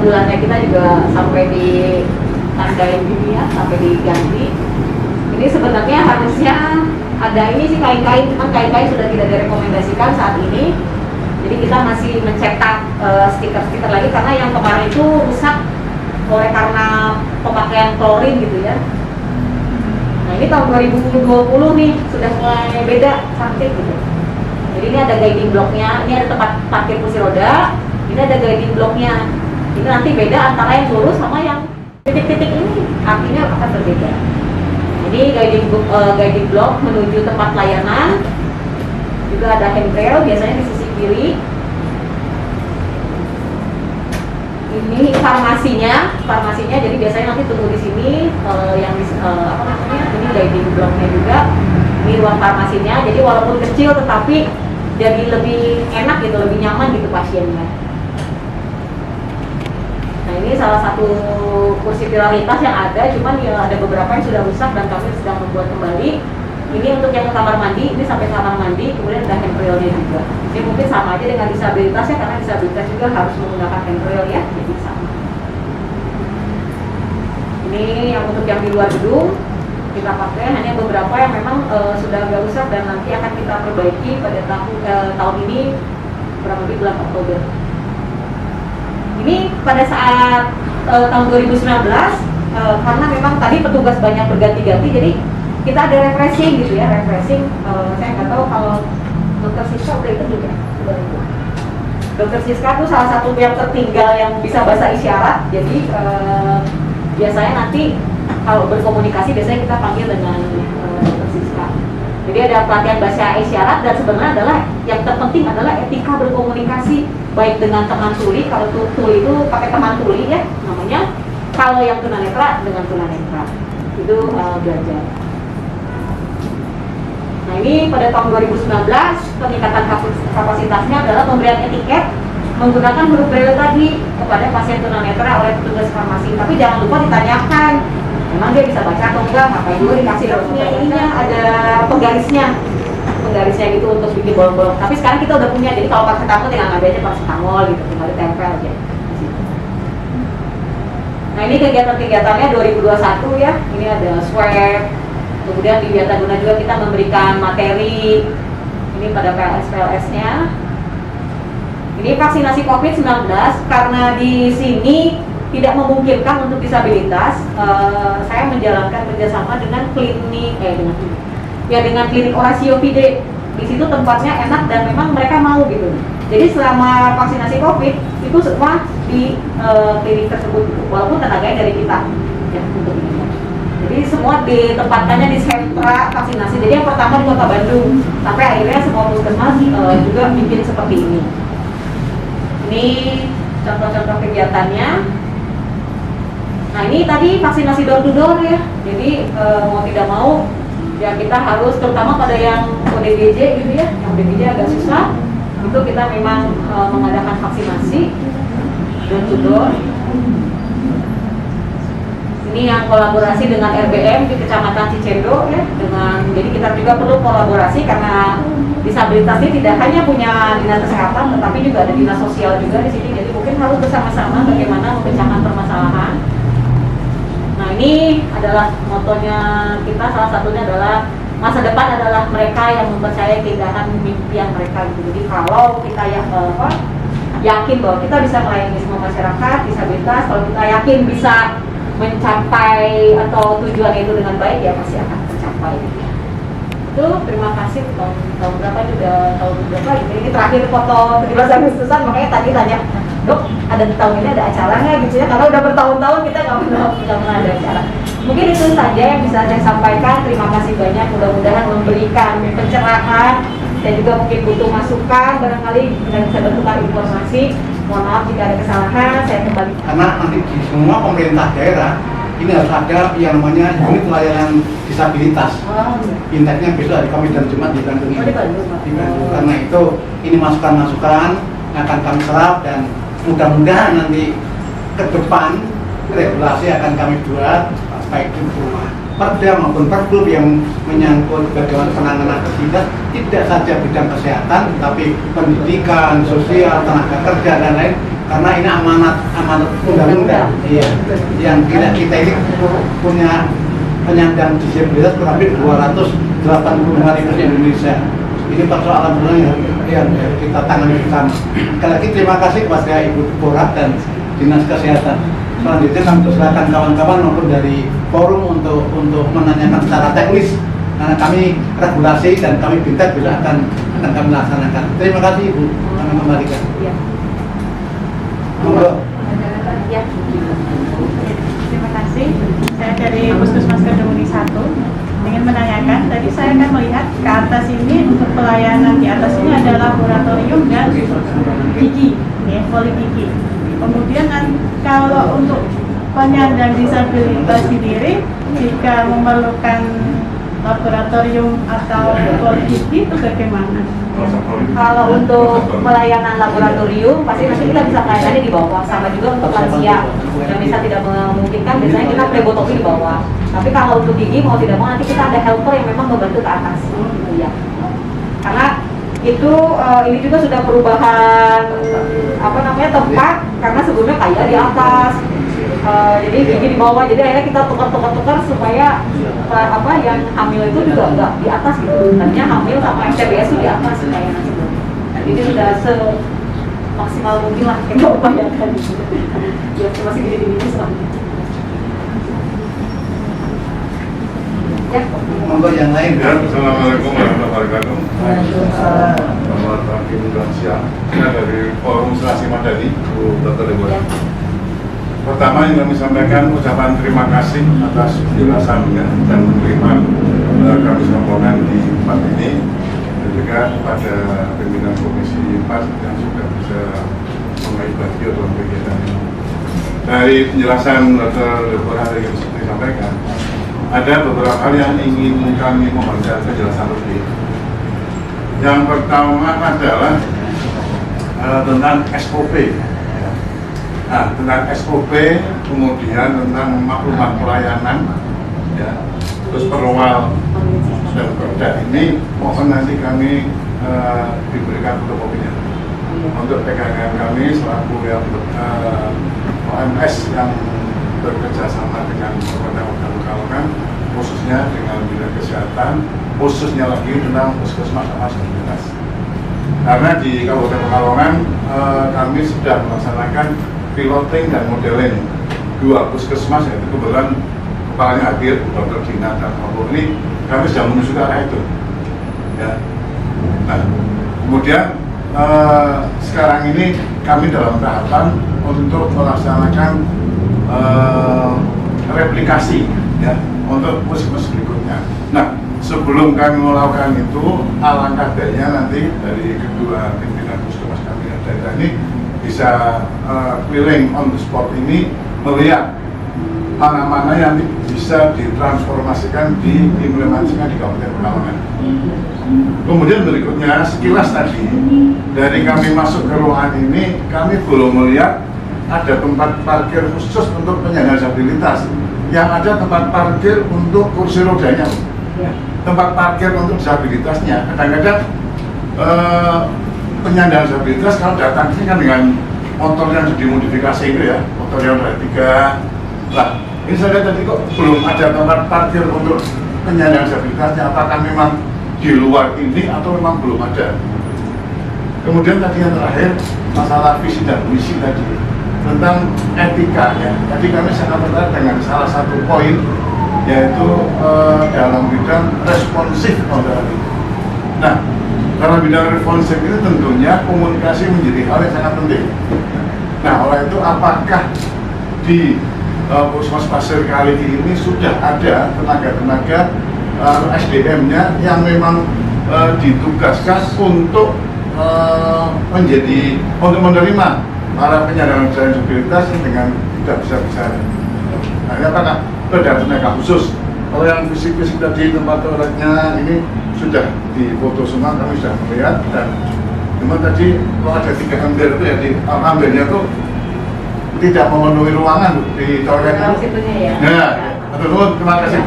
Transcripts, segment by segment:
bulannya kita juga sampai ditandain gini ya, sampai diganti. Ini sebenarnya harusnya ada ini sih kain-kain, cuman kain-kain sudah tidak direkomendasikan saat ini. Jadi kita masih mencetak stiker-stiker lagi karena yang kemarin itu rusak oleh karena pemakaian klorin gitu ya. Nah ini tahun 2020 nih sudah mulai beda cantik gitu. Jadi ini ada guiding blocknya, ini ada tempat parkir kursi roda, ini ada guiding blocknya. Ini nanti beda antara yang lurus sama yang titik-titik ini, artinya akan berbeda. Jadi guiding block menuju tempat layanan, juga ada handrail biasanya di sisi kiri. Ini farmasinya jadi biasanya nanti tunggu di sini ini guiding blocknya juga. Ini ruang farmasinya, jadi walaupun kecil tetapi jadi lebih enak gitu, lebih nyaman gitu pasiennya. Nah ini salah satu kursi prioritas yang ada, cuman ya ada beberapa yang sudah rusak dan kami sedang membuat kembali. Ini untuk yang ke kamar mandi, ini sampai kamar mandi, kemudian ada handrailnya juga. Ini mungkin sama aja dengan disabilitasnya, karena disabilitas juga harus menggunakan handrail ya, jadi sama. Ini yang untuk yang di luar gedung kita pakai, hanya beberapa yang memang sudah agak rusak dan nanti akan kita perbaiki pada tahun ini, kurang lebih bulan Oktober. Ini pada saat tahun 2019 karena memang tadi petugas banyak berganti-ganti, jadi kita ada refreshing gitu ya, refreshing. Saya nggak tahu kalau Dokter Siska udah itu juga. Dokter Siska itu salah satu yang tertinggal yang bisa bahasa isyarat, jadi biasanya nanti kalau berkomunikasi biasanya kita panggil dengan Dokter Siska. Jadi ada pelatihan bahasa isyarat dan sebenarnya adalah yang terpenting adalah etika berkomunikasi baik dengan teman tuli, kalau tuli itu pakai teman tuli ya namanya, kalau yang tunanetra dengan tunanetra itu belajar. Nah ini pada tahun 2019 peningkatan kapasitasnya adalah pemberian etiket menggunakan huruf braille tadi kepada pasien tunanetra oleh petugas farmasi. Tapi jangan lupa ditanyakan, memang dia bisa baca atau enggak, ngapain dulu dikasih hurufnya, ininya ada penggarisnya gitu untuk bikin bolong-bolong. Tapi sekarang kita udah punya, jadi kalau paracetamol tinggal ngambil aja paracetamol gitu, tinggal ditempel aja. Nah ini kegiatan-kegiatannya 2021 ya, ini ada swab. Kemudian di Wiataguna juga kita memberikan materi, ini pada PLS-nya. Ini vaksinasi COVID-19, karena di sini tidak memungkinkan untuk disabilitas, saya menjalankan kerjasama dengan dengan klinik Orasio Fide. Di situ tempatnya enak dan memang mereka mau gitu. Jadi selama vaksinasi COVID itu semua di klinik tersebut, walaupun tenaganya dari kita ya untuk ini. Jadi semua ditempatkannya di sentra vaksinasi. Jadi yang pertama di Kota Bandung, sampai akhirnya semua puskesmas juga bikin seperti ini. Ini contoh-contoh kegiatannya. Nah ini tadi vaksinasi door to door ya. Jadi mau tidak mau ya kita harus, terutama pada yang ODGJ gitu ya, yang ODGJ agak susah, itu kita memang mengadakan vaksinasi door to door. Ini yang kolaborasi dengan RBM di Kecamatan Cicendo ya, jadi kita juga perlu kolaborasi karena disabilitas ini tidak hanya punya dinas kesehatan, tetapi juga ada dinas sosial juga di sini. Jadi mungkin harus bersama-sama bagaimana memecahkan permasalahan. Nah ini adalah motonya kita, salah satunya adalah masa depan adalah mereka yang mempercayai keindahan mimpian mereka gitu. Jadi kalau kita yakin bahwa kita bisa melayani semua masyarakat disabilitas, kalau kita yakin bisa mencapai atau tujuan itu dengan baik, ya pasti akan tercapai. Itu terima kasih. Tahun berapa juga, tahun berapa ini terakhir foto 17 Agustusan, makanya tadi tanya, Dok, ada di tahun ini ada acara nggak gitu ya, karena udah bertahun-tahun kita nggak pernah ada acara. Mungkin itu saja yang bisa saya sampaikan. Terima kasih banyak, mudah-mudahan memberikan pencerahan dan juga mungkin butuh masukan barangkali dan bisa bertukar informasi. Mohon maaf jika ada kesalahan, saya kembali. Karena nanti di semua pemerintah daerah ini harus ada yang namanya unit layanan disabilitas. Inteknya besok hari Kamis dan Jumat di Bandung. Di Bandung. Karena itu ini masukan-masukan akan kami serap dan mudah-mudahan nanti ke depan regulasi akan kami buat baik itu perda maupun pergub yang menyangkut bagaimana penanganan disabilitas, tidak saja bidang kesehatan, tapi pendidikan, sosial, tenaga kerja dan lain karena ini amanat undang-undang. Iya, yang kita ini punya penyandang disabilitas kurang lebih 285 ribu di Indonesia. Ini persoalan yang kita tangani bersama. Sekali lagi terima kasih kepada Ibu Borat dan Dinas Kesehatan. Selanjutnya kami silakan kawan-kawan maupun dari forum untuk menanyakan secara teknis, karena kami regulasi dan kami minta bila akan kami laksanakan. Terima kasih Ibu, kami kembalikan. Ya. Monggo. Ya. Terima kasih. Saya dari Puskesmas Kedunguni 1 ingin menanyakan. Tadi saya kan melihat ke atas ini untuk pelayanan di atas ini ada laboratorium dan gigi, ya, poligigi. Kemudian kalau untuk penyandang disabilitas sendiri, jika memerlukan laboratorium atau poligigi itu bagaimana? Kalau untuk pelayanan laboratorium, pasti nanti kita bisa melayani di bawah. Sama juga untuk lansia yang bisa tidak memungkinkan, biasanya kita plebotomi di bawah. Tapi kalau untuk gigi mau tidak mau nanti kita ada helper yang memang membantu ke atas, gitu ya. Karena itu ini juga sudah perubahan tempat, karena sebelumnya kayak di atas. Jadi gigi di bawah, jadi akhirnya kita tukar supaya yang hamil itu juga enggak di atas gitu. Tadinya hamil sama MTBS itu di atas kayaknya sebelumnya. Jadi sudah semaksimal mungkin lah kita upayakan gitu. Ya masih gini-gini selanjutnya. Ya. Monggo yang lain. Ya, Assalamualaikum warahmatullahi wabarakatuh. Selamat pagi dan siang. Saya dari Forum Selasi Madani, Bu Dr. Deborah. Pertama yang kami sampaikan ucapan terima kasih atas penjelasannya dan penerimaan kami rombongan di tempat ini, dan juga kepada pimpinan Komisi 4 yang sudah bisa mengikuti dalam kegiatan ini. Dari penjelasan Dr. Deborah yang seperti disampaikan, ada beberapa hal yang ingin kami mohonkan penjelasan lebih. Yang pertama adalah tentang SOP. Nah, tentang SOP, kemudian tentang maklumat pelayanan, ya, terus perwal dan perda ini mohon nanti kami diberikan fotokopinya untuk pegangan kami selaku yang OMS yang bekerja sama dengan Kabupaten Pekalongan, khususnya dengan bidang kesehatan, khususnya lagi tentang puskesmas sama disabilitas. Karena di Kabupaten Pekalongan kami sudah melaksanakan piloting dan modeling 2 puskesmas, yaitu kebetulan kepalanya hadir Dr. Dina dan Maupun ini kami sudah menuju ke arah itu. Ya. Nah, kemudian sekarang ini kami dalam tahapan untuk melaksanakan replikasi, ya, untuk puskesmas berikutnya. Nah, sebelum kami melakukan itu, alangkah baiknya nanti dari kedua pimpinan puskesmas kami yang daerah ini bisa keliling on the spot ini melihat mana-mana yang bisa ditransformasikan, diimplementasikan di Kabupaten Pekalongan. Kemudian berikutnya, sekilas tadi dari kami masuk ke ruangan ini, kami belum melihat ada tempat parkir khusus untuk penyandang disabilitas. Yang ada tempat parkir untuk kursi rodanya, tempat parkir untuk disabilitasnya. Kadang-kadang penyandang disabilitas kalau datang sini kan dengan motor yang dimodifikasi itu, ya, motor yang ada 3. Lah, ini saya lihat tadi kok belum ada tempat parkir untuk penyandang disabilitasnya. Apakah memang di luar ini atau memang belum ada? Kemudian tadi yang terakhir, masalah visi dan misi tadi tentang etika, ya. Tadi kami sangat tertarik dengan salah satu poin, yaitu dalam bidang responsif modality. Nah, dalam bidang responsif ini tentunya komunikasi menjadi hal yang sangat penting. Nah, oleh itu apakah di Puskesmas Pasir Kaliki ini sudah ada tenaga-tenaga SDM-nya yang memang ditugaskan untuk menerima para penyandang disabilitas dengan tidak bisa bicara. Nah, ini apakah ada tenaga khusus? Kalau yang fisik-fisik tadi tempat toiletnya ini sudah difoto semua, kami sudah melihat. Dan cuma tadi kalau ada 3 ember itu, ya, di embernya itu tidak memenuhi ruangan di toilet itu. Ya. Nah, terima kasih.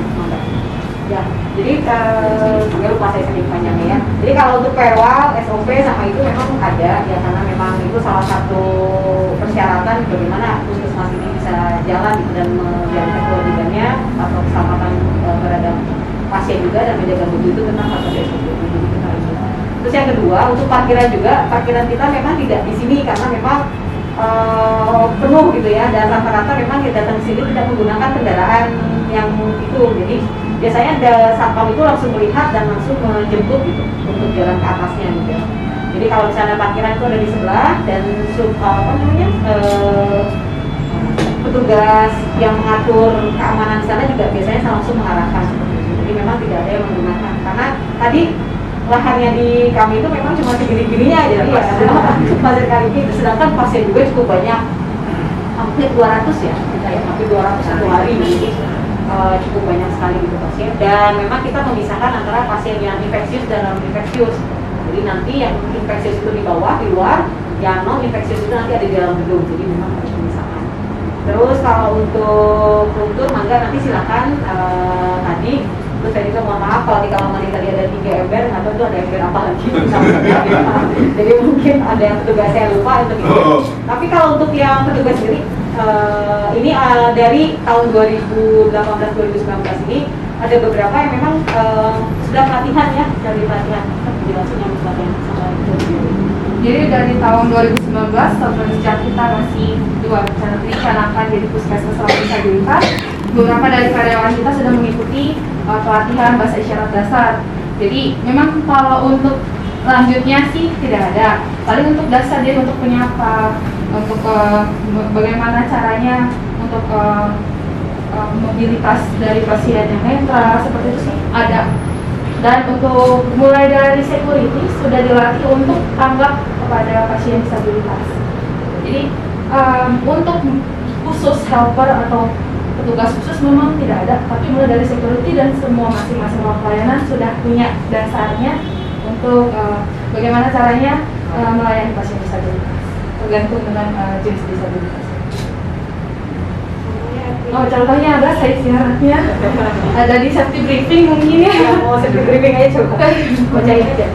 Ya, jadi nggak lupa saya sedikit panjangnya, ya. Jadi kalau untuk perwal, SOP sama itu memang ada, ya, karena memang itu salah satu mengusahakan bagaimana puskesmas ini bisa jalan gitu, dan menjalankan kewajibannya atau keselamatan terhadap pasien juga dan menjaga mutu itu tentang hak asasi manusia. Terus yang kedua, untuk parkiran juga, parkiran kita memang tidak di sini karena memang penuh gitu ya, dan rata-rata memang kita datang ke sini tidak menggunakan kendaraan yang itu. Jadi biasanya ada satpam itu langsung melihat dan langsung menjemput gitu untuk jalan ke atasnya gitu. Jadi kalau misalnya parkiran itu ada di sebelah dan petugas yang mengatur keamanan di sana juga biasanya langsung mengarahkan seperti itu. Jadi memang tidak ada yang menggunakan karena tadi lahannya di kami itu memang cuma segini-gininya aja, jadi ya pasien kali ini, sedangkan pasien juga cukup banyak, hampir 200 ya, kita ya hampir 200 satu hari, jadi cukup banyak sekali gitu pasien. Dan memang kita memisahkan antara pasien yang infeksius dan non infeksius. Jadi nanti yang infeksius itu di bawah, di luar, yang non infeksius itu nanti ada di dalam gedung. Jadi memang harus memisahkan. Terus kalau untuk kultur, mangga nanti silakan tadi. Terus saya juga mohon maaf kalau di kamar mandi tadi ada 3 ember, nggak tahu itu ada ember apa lagi. Jadi mungkin ada yang petugas saya lupa untuk itu. Tapi kalau untuk yang petugas sendiri, ini dari tahun 2018-2019 ini ada beberapa yang memang sudah pelatihan ya, dari pelatihan. Jelasin yang pelatihan sama itu. Jadi dari tahun 2019 sejak kita masih direncanakan jadi puskesmas ramah disabilitas, beberapa dari karyawan kita sudah mengikuti pelatihan bahasa isyarat dasar. Jadi memang kalau untuk lanjutnya sih tidak ada. Paling untuk dasar dia untuk menyapa, untuk bagaimana caranya untuk mobilitas dari pasien yang netra seperti itu sih ada. Dan untuk mulai dari security sudah dilatih untuk tanggap kepada pasien disabilitas. Jadi untuk khusus helper atau petugas khusus memang tidak ada, tapi mulai dari security dan semua masing-masing pelayanan sudah punya dasarnya untuk bagaimana caranya melayani pasien disabilitas, tergantung dengan jenis disabilitas. Oh, contohnya ada saya syaratnya ada di safety briefing mungkin ya. Mau safety briefing aja coba. Bacain aja.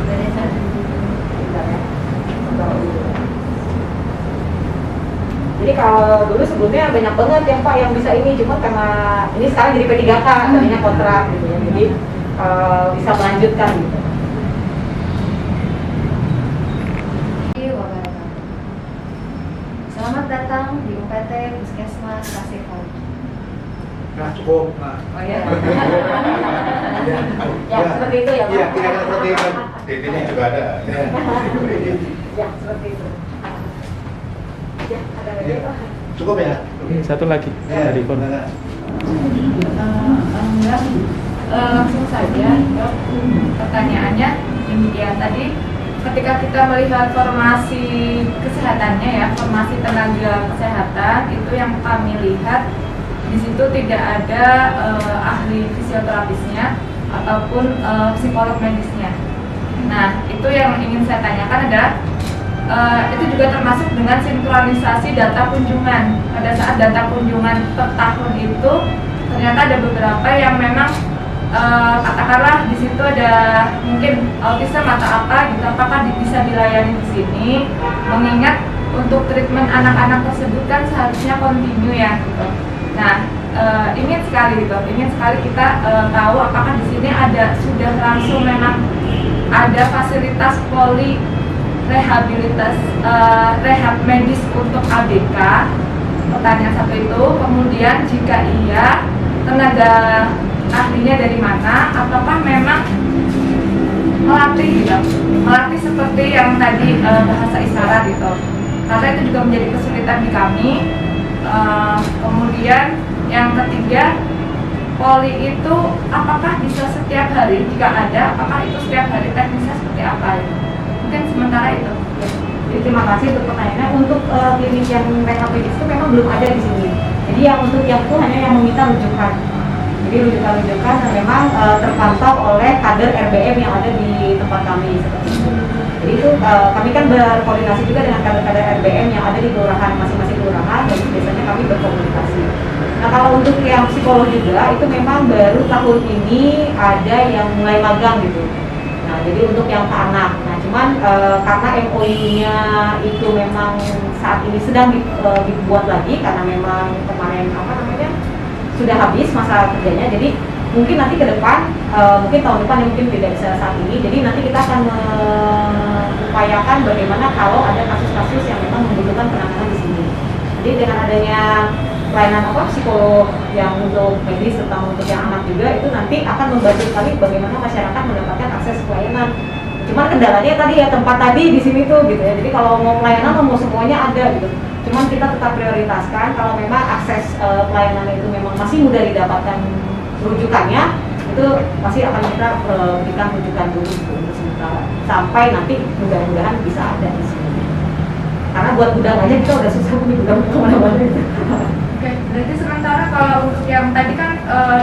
Jadi kalau dulu sebelumnya banyak banget yang Pak yang bisa ini, cuma karena ini sekarang jadi P3K, tadinya kontrak gitu ya, jadi bisa melanjutkan gitu. Selamat datang di UPT Puskesmas Kasihal. Nah, cukup. Nah. Oh iya. Ya, seperti itu ya Pak. Iya, kira-kira seperti itu. Ini juga ada. Ya, seperti itu. Ya, ada lagi Iya. Pak. Cukup ya? Satu lagi dari Kon. Langsung saja dok, pertanyaannya demikian tadi ketika kita melihat formasi kesehatannya ya, formasi tenaga kesehatan itu yang kami lihat di situ tidak ada ahli fisioterapisnya ataupun psikolog medisnya. Nah itu yang ingin saya tanyakan adalah itu juga termasuk dengan sinkronisasi data kunjungan. Pada saat data kunjungan per tahun itu ternyata ada beberapa yang memang katakanlah di situ ada mungkin autism atau apa gitu, apakah bisa dilayani di sini? Mengingat untuk treatment anak-anak tersebut kan seharusnya kontinu ya gitu. Nah ingin sekali gitu, ingin sekali kita tahu apakah di sini ada sudah langsung memang ada fasilitas poli rehabilitas rehab medis untuk ABK. Pertanyaan satu itu, kemudian jika iya tenaga ahlinya dari mana, apakah memang melatih gitu, melatih seperti yang tadi bahasa isyarat gitu, karena itu juga menjadi kesulitan di kami. Kemudian yang ketiga, poli itu apakah bisa setiap hari, jika ada apakah itu setiap hari, teknisnya seperti apa gitu. Mungkin sementara itu. Jadi terima kasih untuk pertanyaannya. Untuk klinik yang rehab medis itu memang belum ada di sini. Jadi yang untuk yang itu hanya yang meminta rujukan. Jadi rujukan-rujukan yang memang terpantau oleh kader RBM yang ada di tempat kami seperti itu. Jadi itu kami kan berkoordinasi juga dengan kader-kader RBM yang ada di kelurahan masing-masing kelurahan. Jadi biasanya kami berkomunikasi. Nah kalau untuk yang psikolog juga itu memang baru tahun ini ada yang mulai magang gitu. Nah jadi untuk yang ke anak. Nah Cuman karena MOU-nya itu memang saat ini sedang dibuat lagi karena memang kemarin sudah habis masa kerjanya, jadi mungkin nanti ke depan, mungkin tahun depan mungkin tidak bisa saat ini, jadi nanti kita akan mengupayakan bagaimana kalau ada kasus-kasus yang memang membutuhkan penanganan di sini. Jadi dengan adanya pelayanan psikolog yang untuk medis terutama untuk yang anak juga, itu nanti akan membantu sekali bagaimana masyarakat mendapatkan akses pelayanan. Cuman kendalanya tadi ya tempat tadi di sini tuh gitu ya, jadi kalau mau pelayanan mau semuanya ada gitu. Cuman kita tetap prioritaskan kalau memang akses pelayanan itu memang masih mudah didapatkan rujukannya, itu pasti akan kita berikan rujukan dulu untuk sementara sampai nanti mudah-mudahan bisa ada di sini. Karena buat gudang aja kita udah susah punya gudang kemana-mana. Oke, berarti sementara kalau untuk yang tadi kan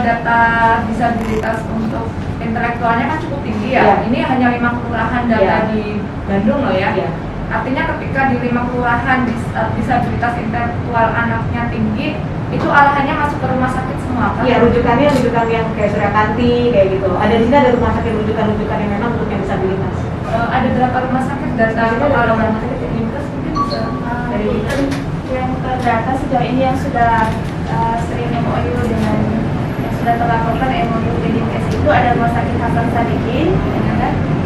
data disabilitas untuk intelektualnya kan cukup tinggi ya. Ya. Ini hanya 5 kelurahan data Ya. di Bandung loh ya. Ya. Artinya ketika di 5 kelurahan disabilitas intelektual anaknya tinggi, itu arahannya masuk ke rumah sakit semua kan? Iya, rujukannya yang kayak Suryakanti kayak gitu. Ada di sini ada rumah sakit rujukan yang memang untuk yang disabilitas. Ada berapa rumah sakit data kalau rumah sakit mungkin bisa dari yang terdata sejauh ini yang sudah sering MOU dengan yang sudah terlaporkan MOU Dedikes itu ada rumah sakit Hasan Sadikin,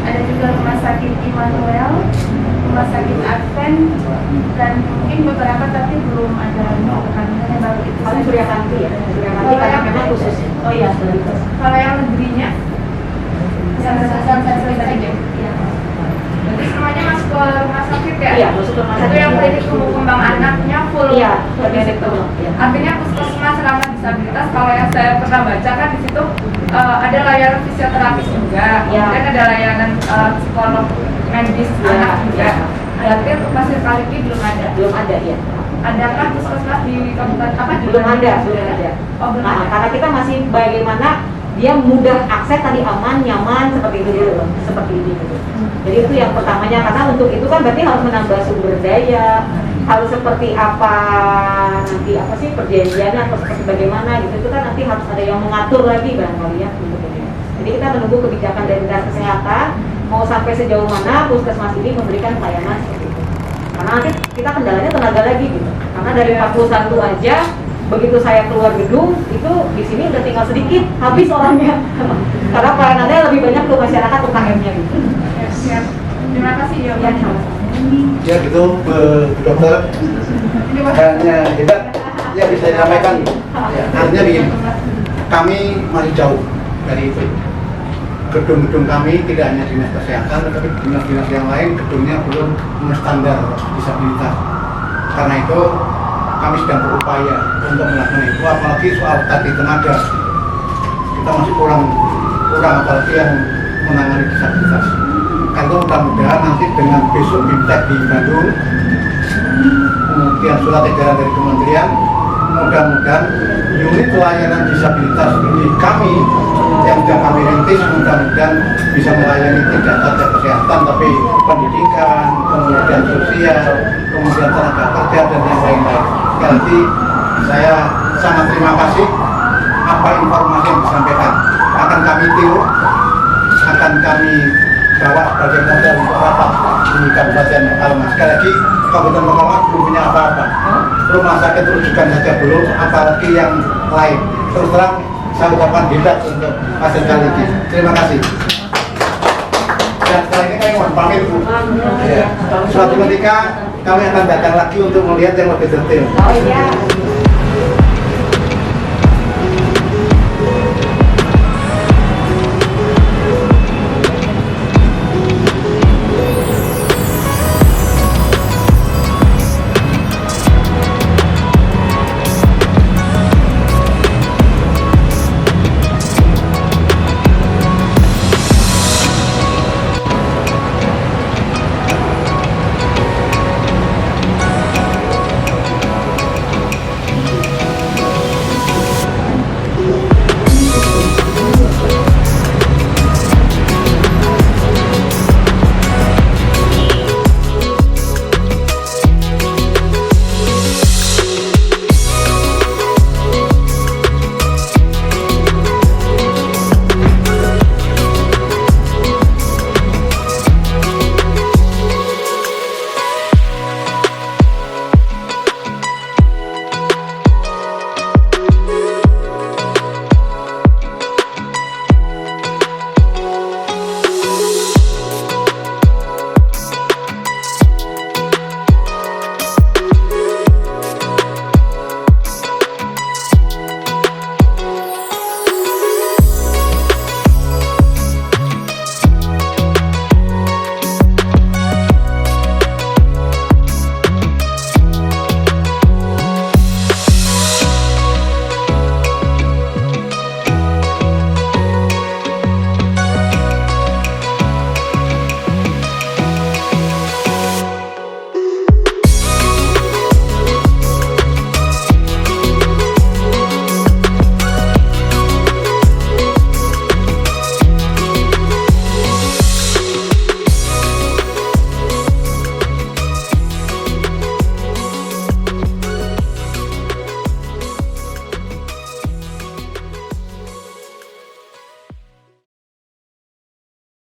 ada juga rumah sakit Immanuel, rumah sakit Advent, dan mungkin beberapa tapi belum ada yang baru itu. paling Suryakanti ya, Suryakanti karena memang khusus. Oh iya, disabilitas. kalau yang negerinya Yang Hasan Sadikin. berarti semuanya masuk ke rumah sakit ya? Iya, masuk ke rumah sakit. Itu yang klinik tumbuh kembang anaknya full Iya, di situ. iya. Artinya puskesmas ramah disabilitas, kalau yang saya pernah baca kan di situ ada layanan fisioterapis juga, Iya. kemudian ada layanan psikolog medis Iya, anak juga. iya. Berarti untuk Pasir Kaliki belum ada. Belum ada ya. Adakah puskesmas di kabupaten apa? Di Belum ada, Bandung? belum ada. Oh, belum Nah, ada. karena kita masih bagaimana dia mudah akses tadi, aman, nyaman seperti itu dulu, seperti ini gitu. Jadi itu yang pertamanya, karena untuk itu kan berarti harus menambah sumber daya, harus seperti apa nanti apa sih perjanjiannya atau seperti bagaimana gitu, itu kan nanti harus ada yang mengatur lagi barangkali ya untuk ini. Jadi kita menunggu kebijakan dari dinas kesehatan mau sampai sejauh mana puskesmas ini memberikan pelayanan seperti itu. Karena nanti kita kendalanya tenaga lagi gitu. Karena dari 41 aja begitu saya keluar gedung itu di sini udah tinggal sedikit habis orangnya. Karena pelayanannya lebih banyak ke masyarakat UKM-nya gitu. Ya, siap. Terima kasih ya. Ya, sama-sama. Ya gitu, Bu Dokter. Hanya hebat. Ya bisa disampaikan. Ya, artinya begini, kami masih jauh dari itu. Gedung-gedung kami tidak hanya dinas kesehatan, tetapi dinas-dinas yang lain gedungnya belum memenuhi standar disabilitas. Karena itu kami sedang berupaya untuk melakukan itu, apalagi soal tadi tenaga. Kita masih kurang apalagi yang menangani disabilitas. Karena mudah-mudahan nanti dengan besok BIMTEK di Bandung, kemudian surat edaran dari kementerian, mudah-mudahan unit pelayanan disabilitas di kami yang sudah kami rintis mudah-mudahan bisa melayani tidak saja kesehatan tapi pendidikan, kemudian sosial, kemudian tenaga kerja dan yang lain-lain. Jadi saya sangat terima kasih apa informasi yang disampaikan, akan kami tiru, akan kami bawa sebagai model untuk rapat di Kabupaten Pekalongan. Sekali lagi Kabupaten Pekalongan belum punya apa-apa, rumah sakit rujukan saja belum, apalagi yang lain. Terus terang saya ucapkan hebat untuk Pasir Kaliki. Terima kasih. Dan setelah ini kami mohon pamit Bu. Ya. Suatu ketika kami akan datang lagi untuk melihat yang lebih detail. Oh iya.